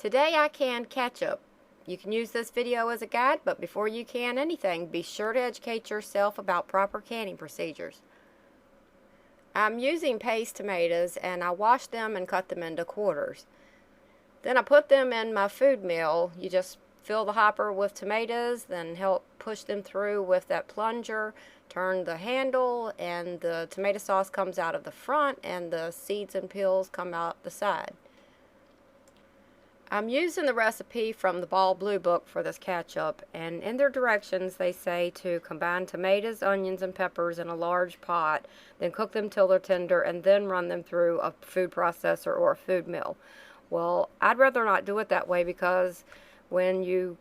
Today I canned ketchup. You can use this video as a guide, but before you can anything, be sure to educate yourself about proper canning procedures. I'm using paste tomatoes, and I washed them and cut them into quarters. Then I put them in my food mill. You just fill the hopper with tomatoes, then help push them through with that plunger, turn the handle, and the tomato sauce comes out of the front and the seeds and peels come out the side. I'm using the recipe from the Ball Blue book for this ketchup, and in their directions they say to combine tomatoes, onions, and peppers in a large pot, then cook them till they're tender, and then run them through a food processor or a food mill. Well, I'd rather not do it that way because when you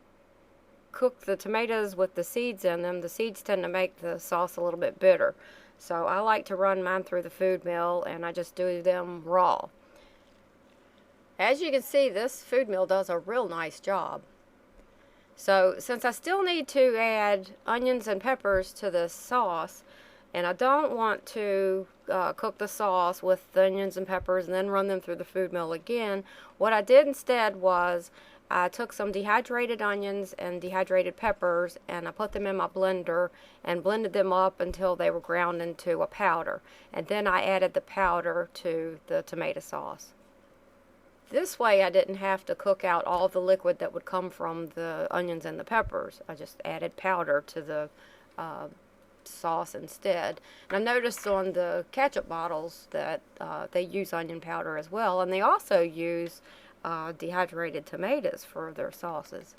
cook the tomatoes with the seeds in them, the seeds tend to make the sauce a little bit bitter. So I like to run mine through the food mill, and I just do them raw. As you can see, this food mill does a real nice job. So since I still need to add onions and peppers to this sauce, and I don't want to cook the sauce with the onions and peppers and then run them through the food mill again, what I did instead was I took some dehydrated onions and dehydrated peppers and I put them in my blender and blended them up until they were ground into a powder. And then I added the powder to the tomato sauce. This way I didn't have to cook out all the liquid that would come from the onions and the peppers. I just added powder to the sauce instead. And I noticed on the ketchup bottles that they use onion powder as well, and they also use dehydrated tomatoes for their sauces.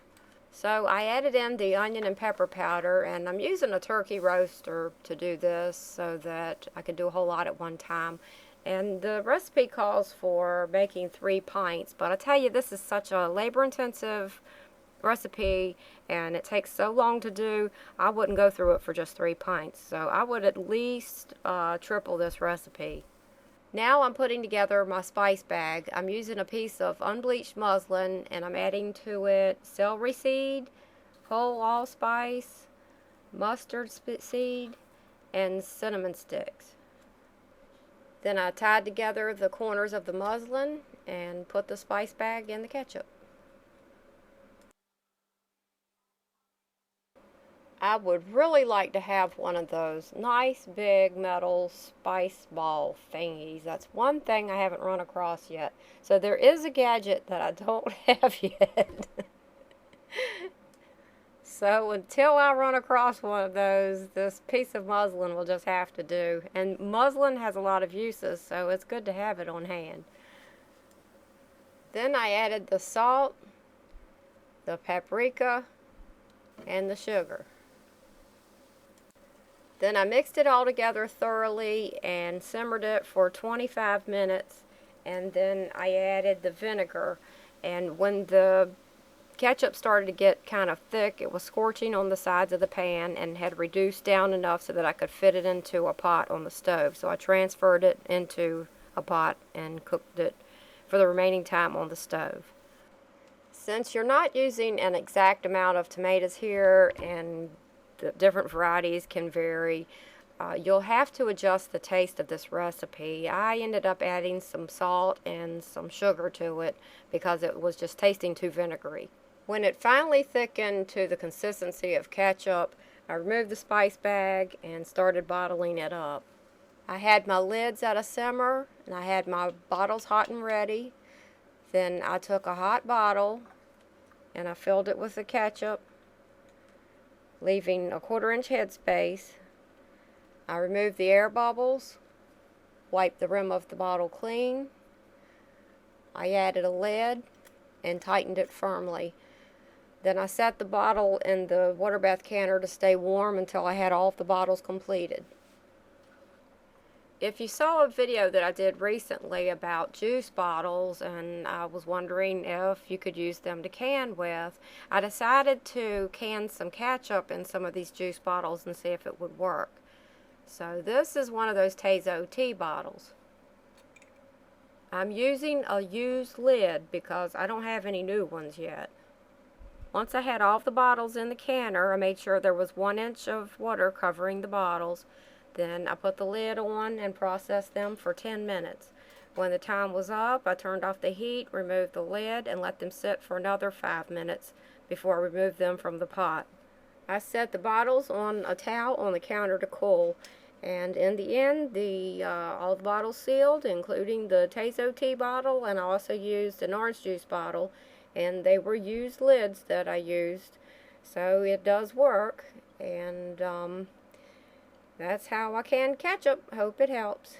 So I added in the onion and pepper powder, and I'm using a turkey roaster to do this so that I can do a whole lot at one time. And the recipe calls for making 3 pints, but I tell you, this is such a labor-intensive recipe and it takes so long to do, I wouldn't go through it for just 3 pints. So I would at least triple this recipe. Now I'm putting together my spice bag. I'm using a piece of unbleached muslin and I'm adding to it celery seed, whole allspice, mustard seed, and cinnamon sticks. Then I tied together the corners of the muslin and put the spice bag in the ketchup. I would really like to have one of those nice big metal spice ball thingies. That's one thing I haven't run across yet. So there is a gadget that I don't have yet. So until I run across one of those, this piece of muslin will just have to do. And muslin has a lot of uses, so it's good to have it on hand. Then I added the salt, the paprika, and the sugar. Then I mixed it all together thoroughly and simmered it for 25 minutes. And then I added the vinegar. And when the ketchup started to get kind of thick, it was scorching on the sides of the pan and had reduced down enough so that I could fit it into a pot on the stove. So I transferred it into a pot and cooked it for the remaining time on the stove. Since you're not using an exact amount of tomatoes here and the different varieties can vary, you'll have to adjust the taste of this recipe. I ended up adding some salt and some sugar to it because it was just tasting too vinegary. When it finally thickened to the consistency of ketchup, I removed the spice bag and started bottling it up. I had my lids at a simmer and I had my bottles hot and ready. Then I took a hot bottle and I filled it with the ketchup, leaving a 1/4-inch headspace. I removed the air bubbles, wiped the rim of the bottle clean. I added a lid and tightened it firmly. Then I set the bottle in the water bath canner to stay warm until I had all of the bottles completed. If you saw a video that I did recently about juice bottles and I was wondering if you could use them to can with, I decided to can some ketchup in some of these juice bottles and see if it would work. So this is one of those Tazo tea bottles. I'm using a used lid because I don't have any new ones yet. Once I had all the bottles in the canner, I made sure there was 1 inch of water covering the bottles. Then I put the lid on and processed them for 10 minutes. When the time was up, I turned off the heat, removed the lid, and let them sit for another 5 minutes before I removed them from the pot. I set the bottles on a towel on the counter to cool, and in the end, all the bottles sealed, including the Tazo tea bottle, and I also used an orange juice bottle, and they were used lids that I used, so it does work, and that's how I can ketchup. Hope it helps.